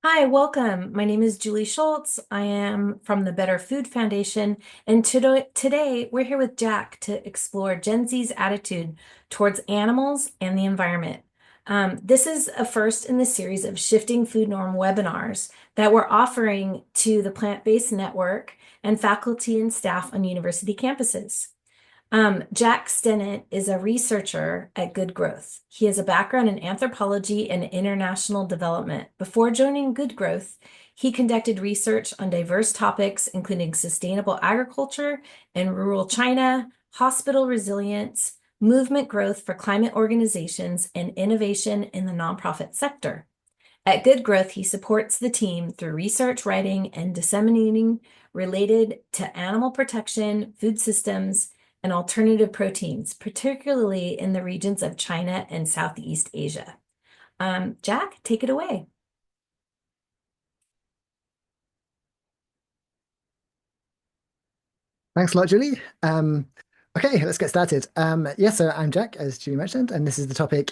Hi, welcome. My name is Julie Schultz. I am from the Better Food Foundation, and today we're here with Jack to explore Gen Z's attitude towards animals and the environment. This is a first in the series of Shifting Food Norm webinars that we're offering to the Plant-Based Network and faculty and staff on university campuses. Jack Stennett is a researcher at Good Growth. He has a background in anthropology and international development. Before joining Good Growth, he conducted research on diverse topics, including sustainable agriculture in rural China, hospital resilience, movement growth for climate organizations, and innovation in the nonprofit sector. At Good Growth, he supports the team through research, writing, and disseminating related to animal protection, food systems, and alternative proteins, particularly in the regions of China and Southeast Asia. Jack, take it away. Thanks a lot, Julie. Okay, let's get started. So I'm Jack, as Julie mentioned, and this is the topic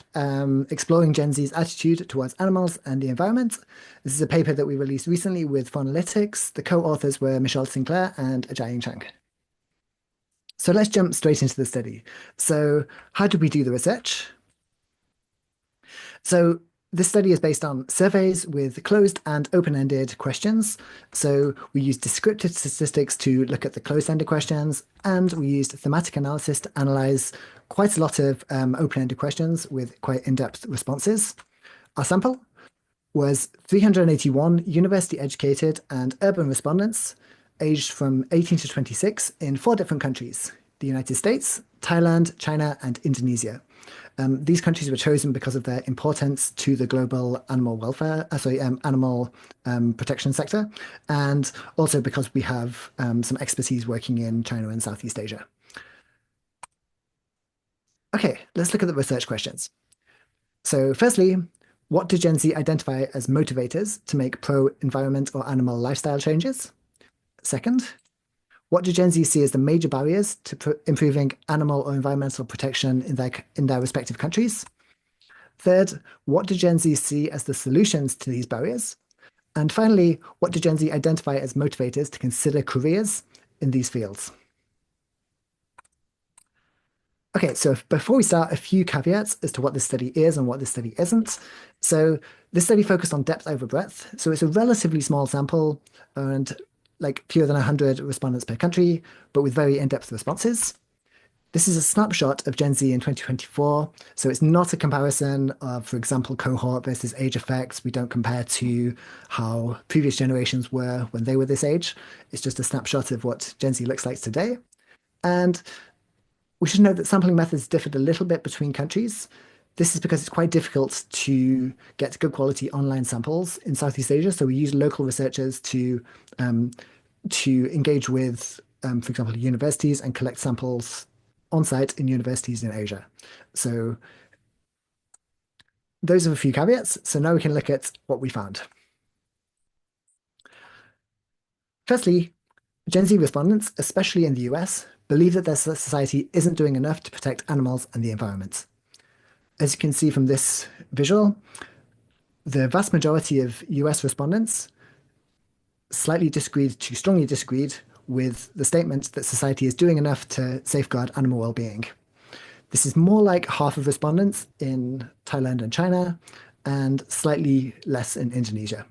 exploring Gen Z's attitude towards animals and the environment. This is a paper that we released recently with Faunalytics. The co-authors were Michelle Sinclair and Ajayi Chang. So let's jump straight into the study. So how did we do the research? So this study is based on surveys with closed and open-ended questions. So we used descriptive statistics to look at the closed-ended questions, and we used thematic analysis to analyze quite a lot of open-ended questions with quite in-depth responses. Our sample was 381 university-educated and urban respondents aged from 18 to 26 in 4 different countries: the United States, Thailand, China, and Indonesia. These countries were chosen because of their importance to the global animal welfare, animal protection sector, and also because we have some expertise working in China and Southeast Asia. Okay, let's look at the research questions. So firstly, what do Gen Z identify as motivators to make pro-environment or animal lifestyle changes? Second, what do Gen Z see as the major barriers to improving animal or environmental protection in their respective countries? Third, what do Gen Z see as the solutions to these barriers? And finally, what do Gen Z identify as motivators to consider careers in these fields? Okay, so before we start, a few caveats as to what this study is and what this study isn't. So this study focused on depth over breadth. So it's a relatively small sample and like fewer than 100 respondents per country, but with very in-depth responses. This is a snapshot of Gen Z in 2024. So it's not a comparison of, for example, cohort versus age effects. We don't compare to how previous generations were when they were this age. It's just a snapshot of what Gen Z looks like today. And we should note that sampling methods differed a little bit between countries. This is because it's quite difficult to get good quality online samples in Southeast Asia. So we use local researchers to engage with, for example, universities and collect samples on site in universities in Asia. So those are a few caveats. So now we can look at what we found. Firstly, Gen Z respondents, especially in the US, believe that their society isn't doing enough to protect animals and the environment. As you can see from this visual, the vast majority of US respondents slightly disagreed to strongly disagreed with the statement that society is doing enough to safeguard animal well-being. This is more like half of respondents in Thailand and China, and slightly less in Indonesia.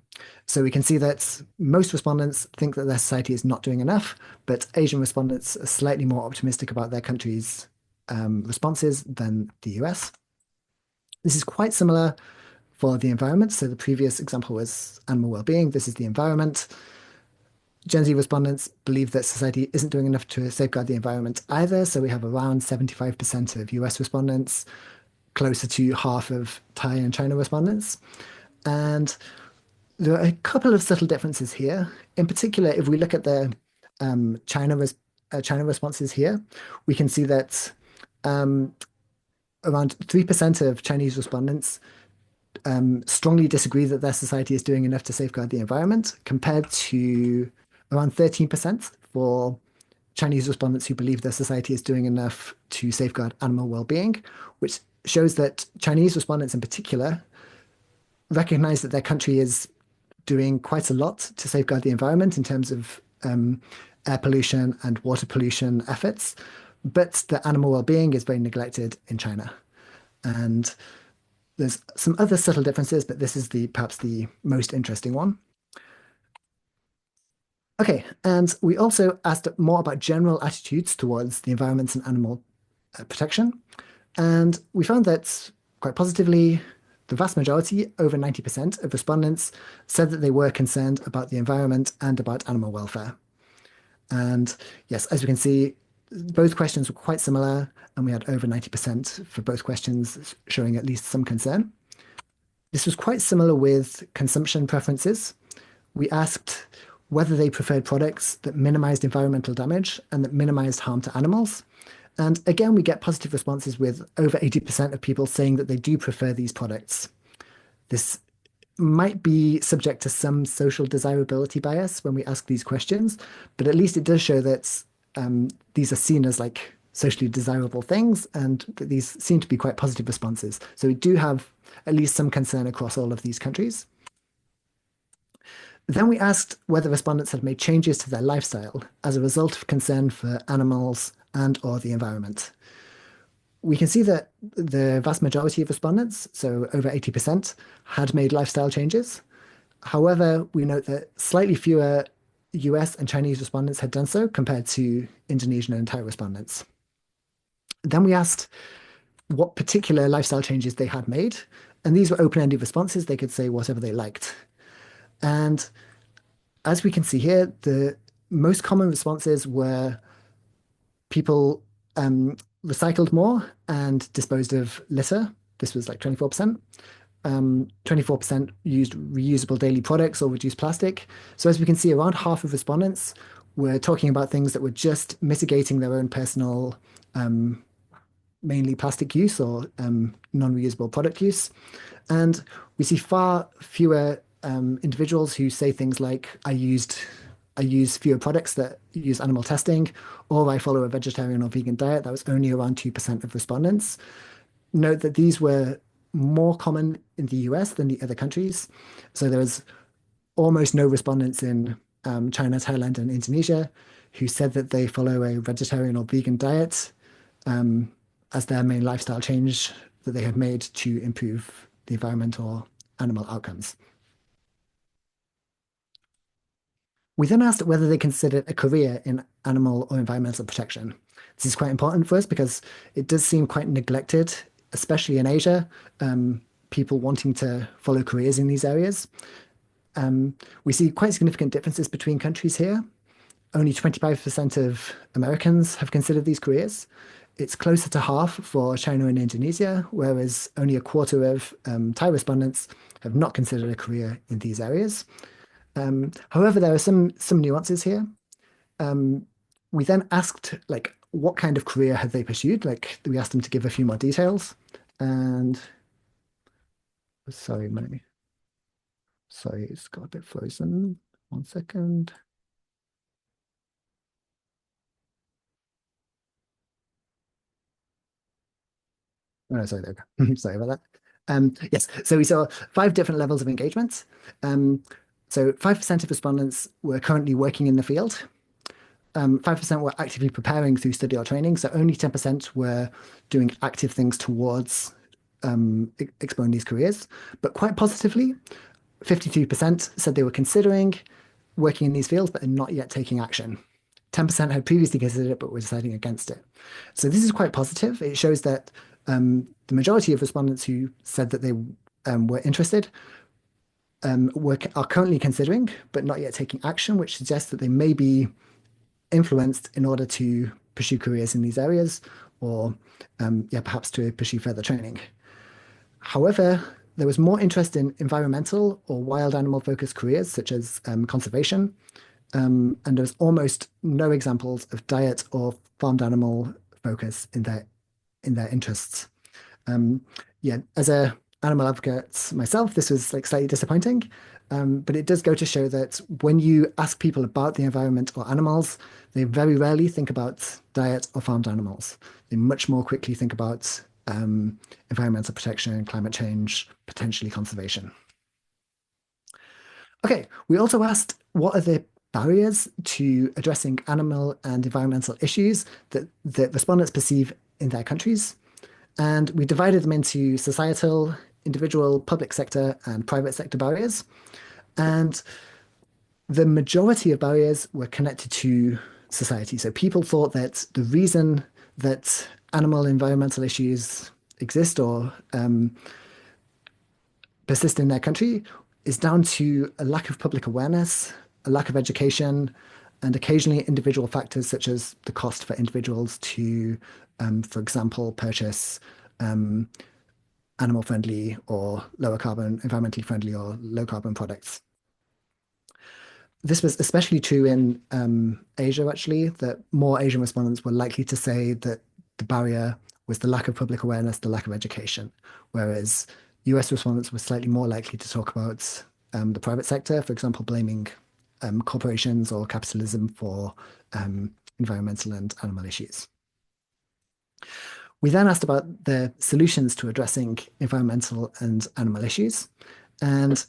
So we can see that most respondents think that their society is not doing enough, but Asian respondents are slightly more optimistic about their country's responses than the US. This is quite similar for the environment. So the previous example was animal well-being. This is the environment. Gen Z respondents believe that society isn't doing enough to safeguard the environment either. So we have around 75% of US respondents, closer to half of Thai and China respondents. And there are a couple of subtle differences here. In particular, if we look at the China responses here, we can see that around 3% of Chinese respondents strongly disagree that their society is doing enough to safeguard the environment, compared to around 13% for Chinese respondents who believe their society is doing enough to safeguard animal well-being, which shows that Chinese respondents in particular recognize that their country is doing quite a lot to safeguard the environment in terms of air pollution and water pollution efforts, but the animal well-being is very neglected in China. And there's some other subtle differences, but this is the perhaps the most interesting one. Okay, and we also asked more about general attitudes towards the environment and animal protection. And we found that quite positively, the vast majority, over 90% of respondents, said that they were concerned about the environment and about animal welfare. And yes, as we can see, both questions were quite similar, and we had over 90% for both questions showing at least some concern. This was quite similar with consumption preferences. We asked whether they preferred products that minimized environmental damage and that minimized harm to animals. And again, we get positive responses with over 80% of people saying that they do prefer these products. This might be subject to some social desirability bias when we ask these questions, but at least it does show that these are seen as like socially desirable things, and that these seem to be quite positive responses. So we do have at least some concern across all of these countries. Then we asked whether respondents had made changes to their lifestyle as a result of concern for animals and or the environment. We can see that the vast majority of respondents, so over 80%, had made lifestyle changes. However, we note that slightly fewer US and Chinese respondents had done so compared to Indonesian and Thai respondents. Then we asked what particular lifestyle changes they had made, and these were open-ended responses. They could say whatever they liked. And as we can see here, the most common responses were people recycled more and disposed of litter. This was like 24%. 24% used reusable daily products or reduced plastic. So as we can see, around half of respondents were talking about things that were just mitigating their own personal, mainly plastic use or non-reusable product use. And we see far fewer individuals who say things like, I use fewer products that use animal testing, or I follow a vegetarian or vegan diet. That was only around 2% of respondents. Note that these were more common in the US than the other countries. So there was almost no respondents in China, Thailand, and Indonesia who said that they follow a vegetarian or vegan diet as their main lifestyle change that they had made to improve the environment or animal outcomes. We then asked whether they considered a career in animal or environmental protection. This is quite important for us because it does seem quite neglected, especially in Asia, people wanting to follow careers in these areas. We see quite significant differences between countries here. Only 25% of Americans have considered these careers. It's closer to half for China and Indonesia, whereas only a quarter of Thai respondents have not considered a career in these areas. However, there are some nuances here. We then asked like what kind of career had they pursued? Like we asked them to give a few more details. And sorry, sorry, it's got a bit frozen. 1 second. Oh, no, sorry, there we go. Sorry about that. Yes, so we saw 5 different levels of engagement. So 5% of respondents were currently working in the field. 5% were actively preparing through study or training. So only 10% were doing active things towards exploring these careers. But quite positively, 52% said they were considering working in these fields, but are not yet taking action. 10% had previously considered it, but were deciding against it. So this is quite positive. It shows that the majority of respondents who said that they were interested are currently considering, but not yet taking action, which suggests that they may be influenced in order to pursue careers in these areas, or perhaps to pursue further training. However, there was more interest in environmental or wild animal focused careers, such as conservation, and there was almost no examples of diet or farmed animal focus in their interests. As a animal advocate myself, this was like slightly disappointing, but it does go to show that when you ask people about the environment or animals, they very rarely think about diet or farmed animals. They much more quickly think about environmental protection, climate change, potentially conservation. Okay, we also asked what are the barriers to addressing animal and environmental issues that respondents perceive in their countries. And we divided them into societal, individual, public sector, and private sector barriers. And the majority of barriers were connected to society. So people thought that the reason that animal environmental issues exist or persist in their country is down to a lack of public awareness, a lack of education, and occasionally individual factors such as the cost for individuals to, for example, purchase um, animal friendly or lower carbon, environmentally friendly or low carbon products. This was especially true in Asia, actually, that more Asian respondents were likely to say that the barrier was the lack of public awareness, the lack of education, whereas US respondents were slightly more likely to talk about the private sector, for example, blaming corporations or capitalism for environmental and animal issues. We then asked about the solutions to addressing environmental and animal issues. And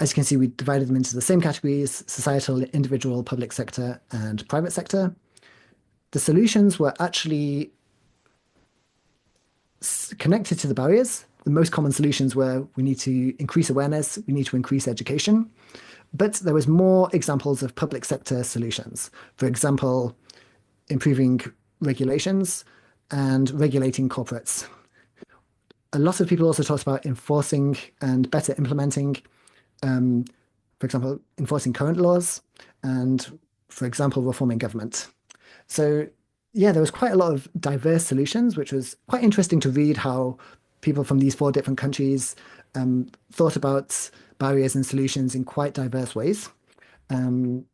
as you can see, we divided them into the same categories: societal, individual, public sector, and private sector. The solutions were actually connected to the barriers. The most common solutions were we need to increase awareness, we need to increase education. But there was more examples of public sector solutions. For example, improving regulations and regulating corporates. A lot of people also talked about enforcing and better implementing, um, for example, enforcing current laws and, for example, reforming government. So, yeah, there was quite a lot of diverse solutions, which was quite interesting to read how people from these four different countries thought about barriers and solutions in quite diverse ways. Um,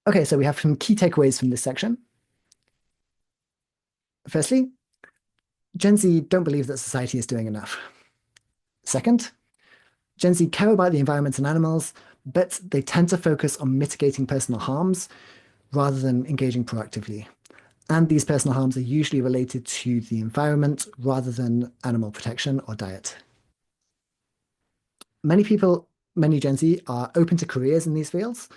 okay, so we have some key takeaways from this section. Firstly, Gen Z don't believe that society is doing enough. Second, Gen Z care about the environment and animals, but they tend to focus on mitigating personal harms rather than engaging proactively. And these personal harms are usually related to the environment rather than animal protection or diet. Many people, many Gen Z are open to careers in these fields,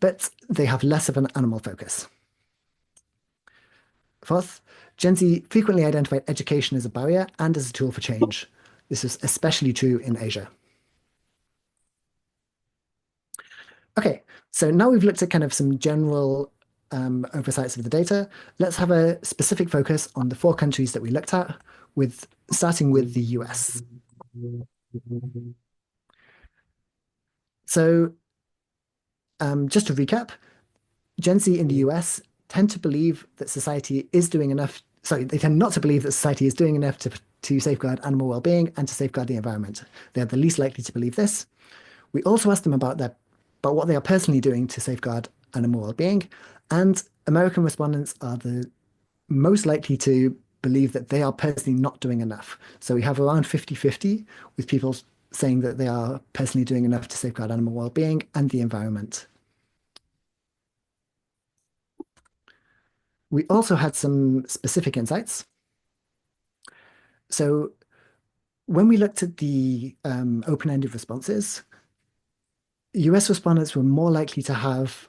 but they have less of an animal focus. Fourth, Gen Z frequently identified education as a barrier and as a tool for change. This is especially true in Asia. Okay, so now we've looked at kind of some general oversights of the data. Let's have a specific focus on the four countries that we looked at, with starting with the US. So just to recap, Gen Z in the US tend to believe that society is doing enough. Sorry, they tend not to believe that society is doing enough to safeguard animal well-being and to safeguard the environment. They're the least likely to believe this. We also asked them about what they are personally doing to safeguard animal well-being, and American respondents are the most likely to believe that they are personally not doing enough. So we have around 50-50 with people saying that they are personally doing enough to safeguard animal well-being and the environment. We also had some specific insights. So when we looked at the open-ended responses, US respondents were more likely to have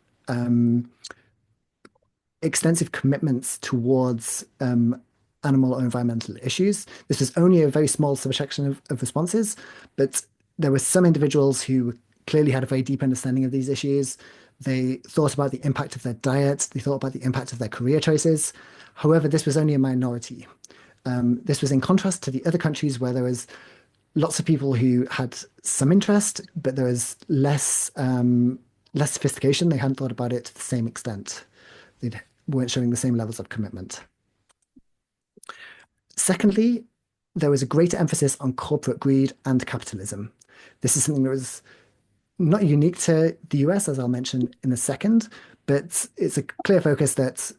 extensive commitments towards animal or environmental issues. This was only a very small subsection of responses, but there were some individuals who clearly had a very deep understanding of these issues. They thought about the impact of their diet, they thought about the impact of their career choices. However, this was only a minority. This was in contrast to the other countries where there was lots of people who had some interest, but there was less sophistication. They hadn't thought about it to the same extent. They weren't showing the same levels of commitment. Secondly, there was a greater emphasis on corporate greed and capitalism. This is something that was not unique to the US, as I'll mention in a second, but it's a clear focus that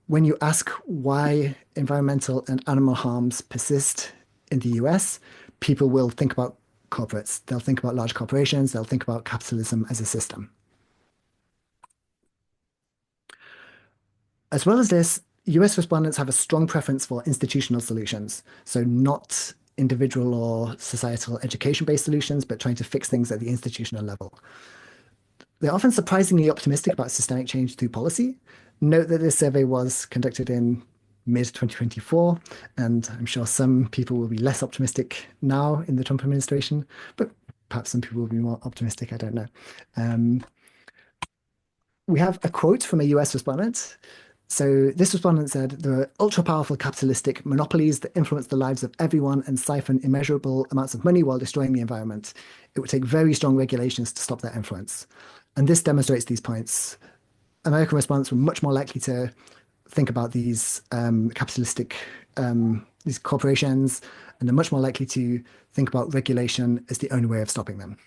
when you ask why environmental and animal harms persist in the US, people will think about corporates. They'll think about large corporations. They'll think about capitalism as a system. As well as this, US respondents have a strong preference for institutional solutions, so not individual or societal education-based solutions, but trying to fix things at the institutional level. They're often surprisingly optimistic about systemic change through policy. Note that this survey was conducted in mid 2024, and I'm sure some people will be less optimistic now in the Trump administration, but perhaps some people will be more optimistic. I don't know. Um, we have a quote from a US respondent. So this respondent said, there are ultra-powerful capitalistic monopolies that influence the lives of everyone and siphon immeasurable amounts of money while destroying the environment. It would take very strong regulations to stop that influence. And this demonstrates these points. American respondents were much more likely to think about these capitalistic these corporations, and they're much more likely to think about regulation as the only way of stopping them.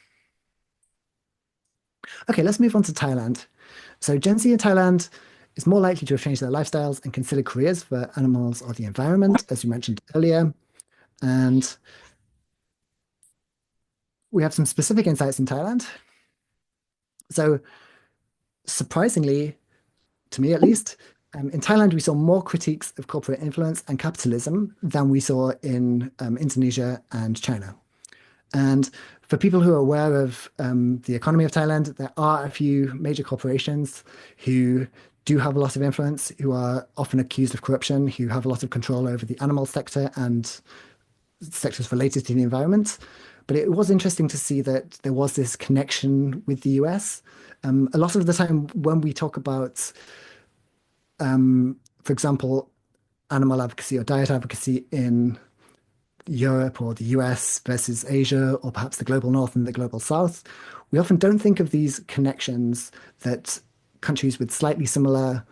Okay, let's move on to Thailand. So Gen Z in Thailand is more likely to have changed their lifestyles and consider careers for animals or the environment, as you mentioned earlier. And we have some specific insights in Thailand. So surprisingly, to me at least, in Thailand, we saw more critiques of corporate influence and capitalism than we saw in Indonesia and China. And for people who are aware of the economy of Thailand, there are a few major corporations who do have a lot of influence, who are often accused of corruption, who have a lot of control over the animal sector and sectors related to the environment. But it was interesting to see that there was this connection with the US. A lot of the time when we talk about, for example, animal advocacy or diet advocacy in Europe or the US versus Asia, or perhaps the global north and the global south, we often don't think of these connections that countries with slightly similar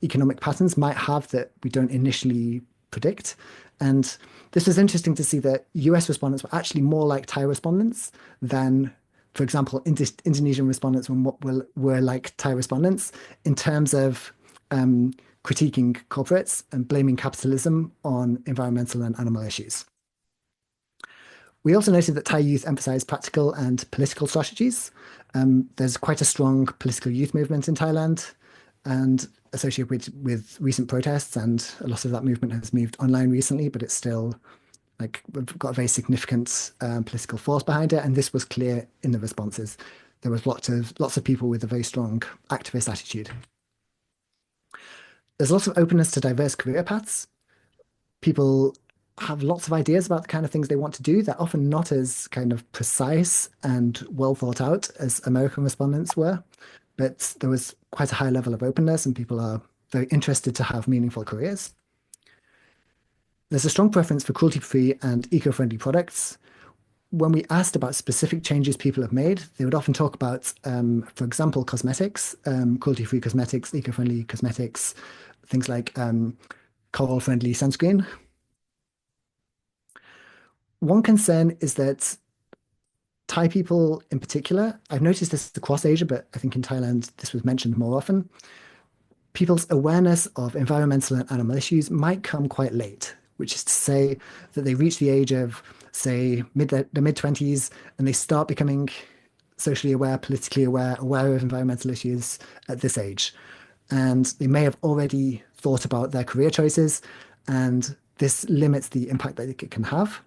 economic patterns might have that we don't initially predict. And this was interesting to see that US respondents were actually more like Thai respondents than, for example, Indonesian respondents were like Thai respondents in terms of critiquing corporates and blaming capitalism on environmental and animal issues. We also noted that Thai youth emphasize practical and political strategies. There's quite a strong political youth movement in Thailand and associated with recent protests, and a lot of that movement has moved online recently, but it's still like we've got a very significant political force behind it, and this was clear in the responses. There was lots of people with a very strong activist attitude. There's lots of openness to diverse career paths. People have lots of ideas about the kind of things they want to do. They're often not as kind of precise and well thought out as American respondents were, but there was quite a high level of openness, and people are very interested to have meaningful careers. There's a strong preference for cruelty-free and eco-friendly products. When we asked about specific changes people have made, they would often talk about, for example, cosmetics, cruelty-free cosmetics, eco-friendly cosmetics, things like coral-friendly sunscreen. One concern is that Thai people in particular, I've noticed this across Asia, but I think in Thailand this was mentioned more often. People's awareness of environmental and animal issues might come quite late, which is to say that they reach the age of, say, the mid-20s, and they start becoming socially aware, politically aware, aware of environmental issues at this age. And they may have already thought about their career choices, and this limits the impact that it can have.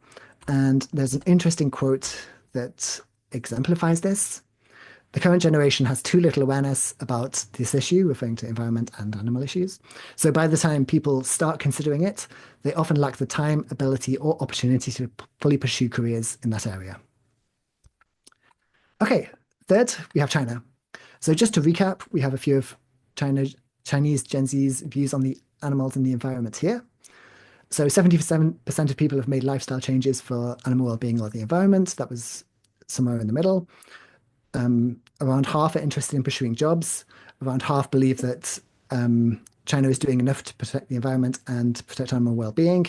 And there's an interesting quote that exemplifies this. The current generation has too little awareness about this issue, referring to environment and animal issues. So by the time people start considering it, they often lack the time, ability, or opportunity to fully pursue careers in that area. Okay, third, we have China. So just to recap, we have a few of Chinese Gen Z's views on the animals and the environment here. So 77% of people have made lifestyle changes for animal well-being or the environment. That was somewhere in the middle. Around half are interested in pursuing jobs. Around half believe that China is doing enough to protect the environment and protect animal well-being.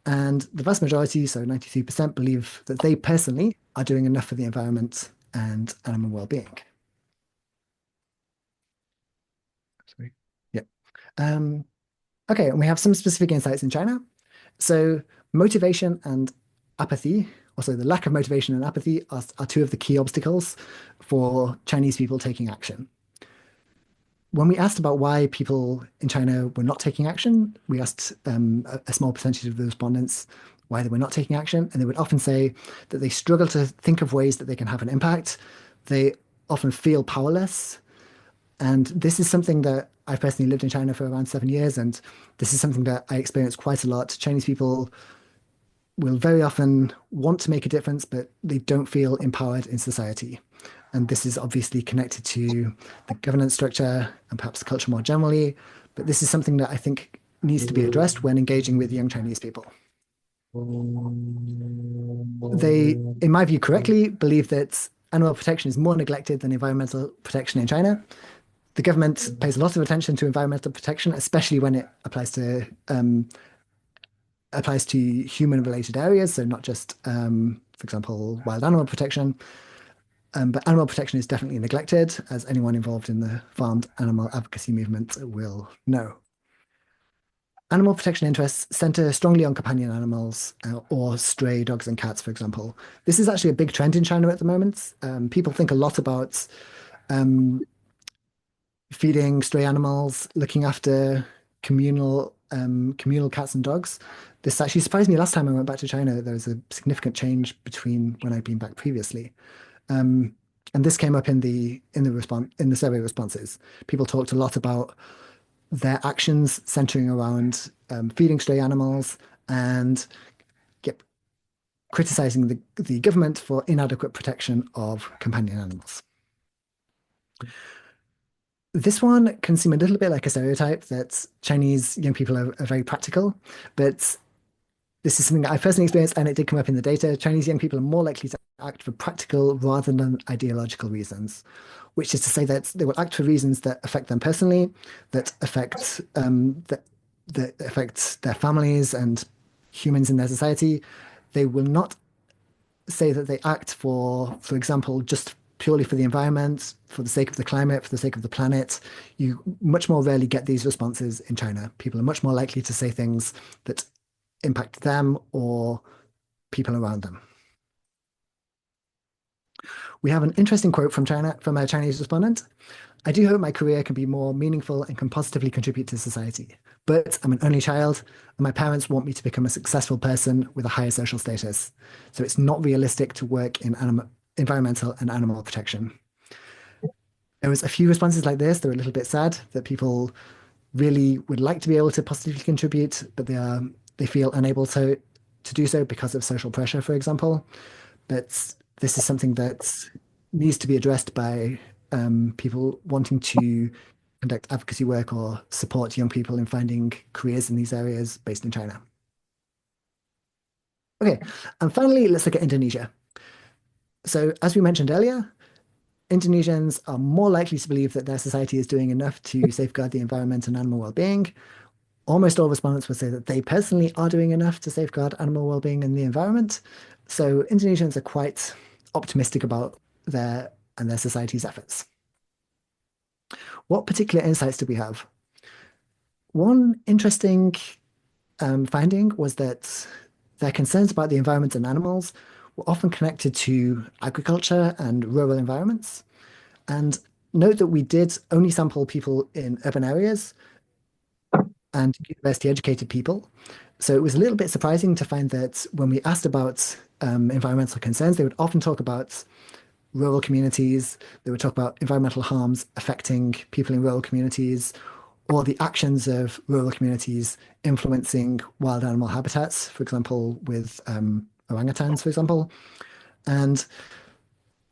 And the vast majority, so 93%, believe that they personally are doing enough for the environment and animal well-being. Sorry. Yeah. Okay, and we have some specific insights in China. So motivation and apathy, also the lack of motivation and apathy, are two of the key obstacles for Chinese people taking action. When we asked about why people in China were not taking action, we asked a small percentage of the respondents why they were not taking action. And they would often say that they struggle to think of ways that they can have an impact. They often feel powerless. And this is something that I've personally lived in China for around 7 years. And this is something that I experience quite a lot. Chinese people will very often want to make a difference, but they don't feel empowered in society. And this is obviously connected to the governance structure and perhaps culture more generally. But this is something that I think needs to be addressed when engaging with young Chinese people. They, in my view, correctly believe that animal protection is more neglected than environmental protection in China. The government pays a lot of attention to environmental protection, especially when it applies to human-related areas, so not just, for example, wild animal protection. But animal protection is definitely neglected, as anyone involved in the farmed animal advocacy movement will know. Animal protection interests center strongly on companion animals or stray dogs and cats, for example. This is actually a big trend in China at the moment. People think a lot about um, feeding stray animals, looking after communal cats and dogs. This actually surprised me last time I went back to China. There was a significant change between when I'd been back previously. Um, and this came up in the survey responses. People talked a lot about their actions centering around feeding stray animals and get, criticizing the government for inadequate protection of companion animals. This one can seem a little bit like a stereotype that Chinese young people are very practical, but this is something that I personally experienced, and it did come up in the data. Chinese young people are more likely to act for practical rather than ideological reasons, which is to say that they will act for reasons that affect them personally, that affect their families and humans in their society. They will not say that they act for example, just purely for the environment, for the sake of the climate, for the sake of the planet. You much more rarely get these responses in China. People are much more likely to say things that impact them or people around them. We have an interesting quote from a Chinese respondent. I do hope my career can be more meaningful and can positively contribute to society. But I'm an only child, and my parents want me to become a successful person with a higher social status. So it's not realistic to work in environmental and animal protection. There was a few responses like this. They're a little bit sad that people really would like to be able to positively contribute, but they feel unable to do so because of social pressure, for example. But this is something that needs to be addressed by people wanting to conduct advocacy work or support young people in finding careers in these areas based in China. Okay, and finally, let's look at Indonesia. So, as we mentioned earlier, Indonesians are more likely to believe that their society is doing enough to safeguard the environment and animal well-being. Almost all respondents would say that they personally are doing enough to safeguard animal well-being and the environment. So Indonesians are quite optimistic about their society's efforts. What particular insights do we have? One interesting finding was that their concerns about the environment and animals were often connected to agriculture and rural environments. And note that we did only sample people in urban areas and university educated people. So it was a little bit surprising to find that when we asked about environmental concerns, they would often talk about rural communities, they would talk about environmental harms affecting people in rural communities, or the actions of rural communities influencing wild animal habitats, for example, with orangutans, for example. And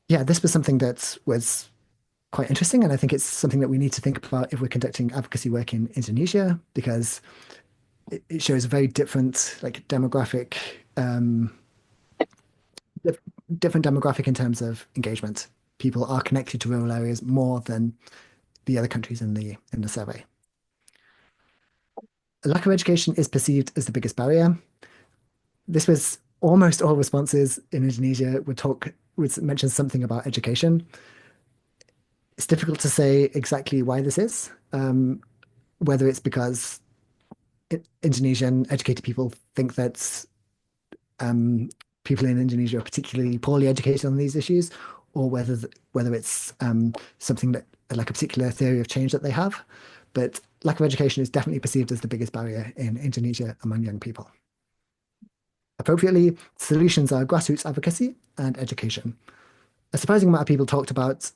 yeah, this was something that was quite interesting. And I think it's something that we need to think about if we're conducting advocacy work in Indonesia, because it shows a very different, like demographic, dif- different demographic in terms of engagement. People are connected to rural areas more than the other countries in the survey. A lack of education is perceived as the biggest barrier. This was almost all responses in Indonesia would mention something about education. It's difficult to say exactly why this is, whether it's because Indonesian educated people think that um, people in Indonesia are particularly poorly educated on these issues, or whether it's something that like a particular theory of change that they have. But lack of education is definitely perceived as the biggest barrier in Indonesia among young people. Appropriately, solutions are grassroots advocacy and education. A surprising amount of people talked about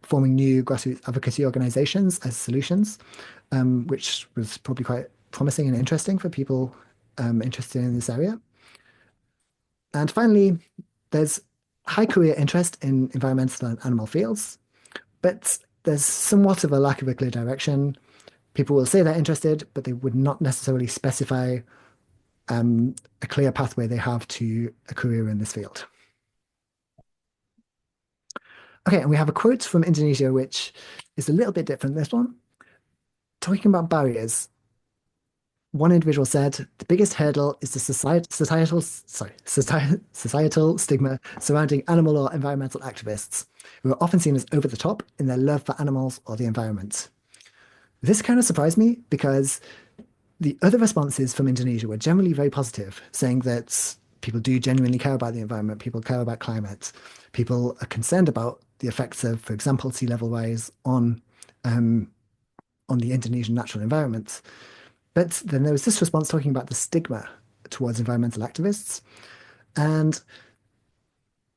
forming new grassroots advocacy organizations as solutions, which was probably quite promising and interesting for people interested in this area. And finally, there's high career interest in environmental and animal fields, but there's somewhat of a lack of a clear direction. People will say they're interested, but they would not necessarily specify a clear pathway they have to a career in this field. Okay, and we have a quote from Indonesia, which is a little bit different than this one. Talking about barriers, one individual said, the biggest hurdle is the societal stigma surrounding animal or environmental activists, who are often seen as over the top in their love for animals or the environment. This kind of surprised me because the other responses from Indonesia were generally very positive, saying that people do genuinely care about the environment, people care about climate, people are concerned about the effects of, for example, sea level rise um, on the Indonesian natural environment. But then there was this response talking about the stigma towards environmental activists. And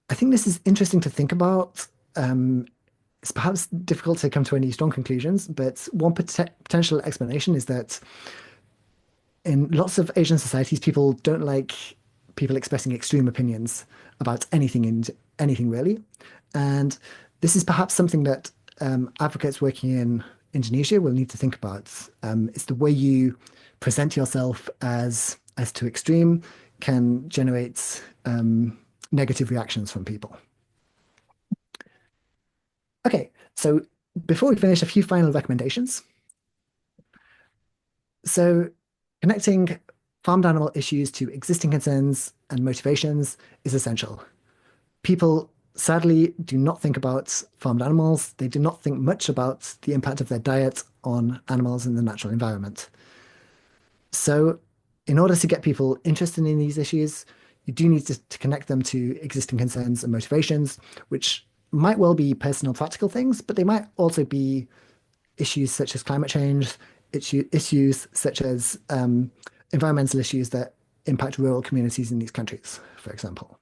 I think this is interesting to think about. It's perhaps difficult to come to any strong conclusions, but one potential explanation is that in lots of Asian societies, people don't like people expressing extreme opinions about anything and anything really. And this is perhaps something that advocates working in Indonesia will need to think about. It's the way you present yourself as too extreme can generate negative reactions from people. Okay, so before we finish, a few final recommendations. So connecting farmed animal issues to existing concerns and motivations is essential. People sadly do not think about farmed animals. They do not think much about the impact of their diet on animals in the natural environment. So, in order to get people interested in these issues, you do need to connect them to existing concerns and motivations, which might well be personal practical things, but they might also be issues such as climate change, issues such as environmental issues that impact rural communities in these countries, for example.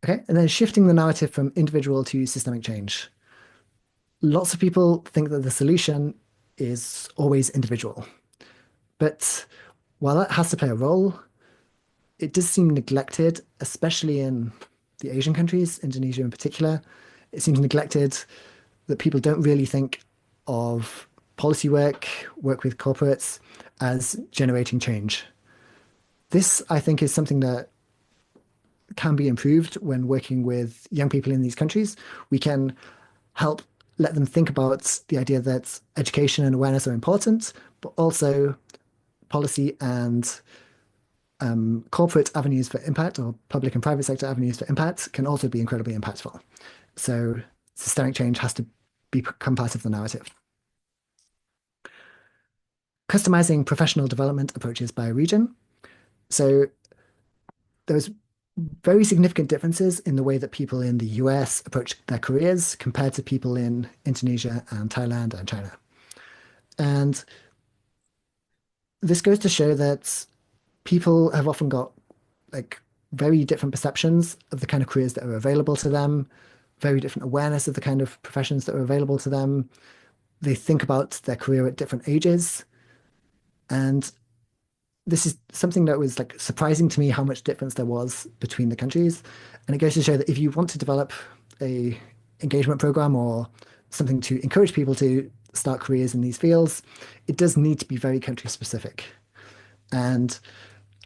Okay, and then shifting the narrative from individual to systemic change. Lots of people think that the solution is always individual, but while that has to play a role, it does seem neglected, especially in the Asian countries, Indonesia in particular. It seems neglected that people don't really think of policy work with corporates as generating change. This, I think, is something that can be improved when working with young people in these countries. We can help let them think about the idea that education and awareness are important, but also policy and corporate avenues for impact or public and private sector avenues for impact can also be incredibly impactful. So systemic change has to become part of the narrative. Customizing professional development approaches by region. So there's very significant differences in the way that people in the US approach their careers compared to people in Indonesia and Thailand and China. And this goes to show that people have often got like very different perceptions of the kind of careers that are available to them, very different awareness of the kind of professions that are available to them. They think about their career at different ages. And this is something that was like surprising to me how much difference there was between the countries. And it goes to show that if you want to develop a engagement program or something to encourage people to start careers in these fields, it does need to be very country specific. And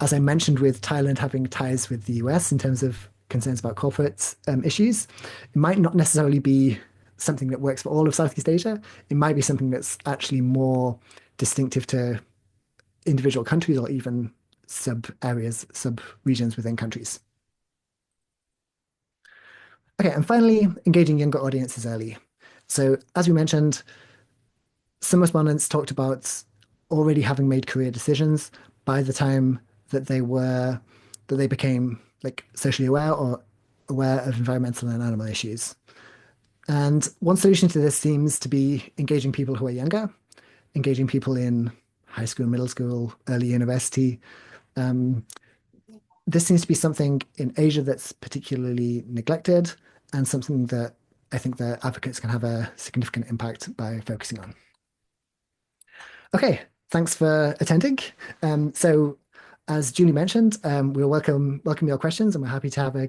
as I mentioned, with Thailand having ties with the US in terms of concerns about corporate issues, it might not necessarily be something that works for all of Southeast Asia. It might be something that's actually more distinctive to individual countries or even sub areas, sub regions within countries. Okay, and finally, engaging younger audiences early. So, as we mentioned, some respondents talked about already having made career decisions by the time that they became like socially aware or aware of environmental and animal issues. And one solution to this seems to be engaging people who are younger, engaging people in high school, middle school, early university. Um, this seems to be something in Asia that's particularly neglected and something that I think the advocates can have a significant impact by focusing on. Okay, thanks for attending. So, as Julie mentioned, we'll welcome your questions, and we're happy to have a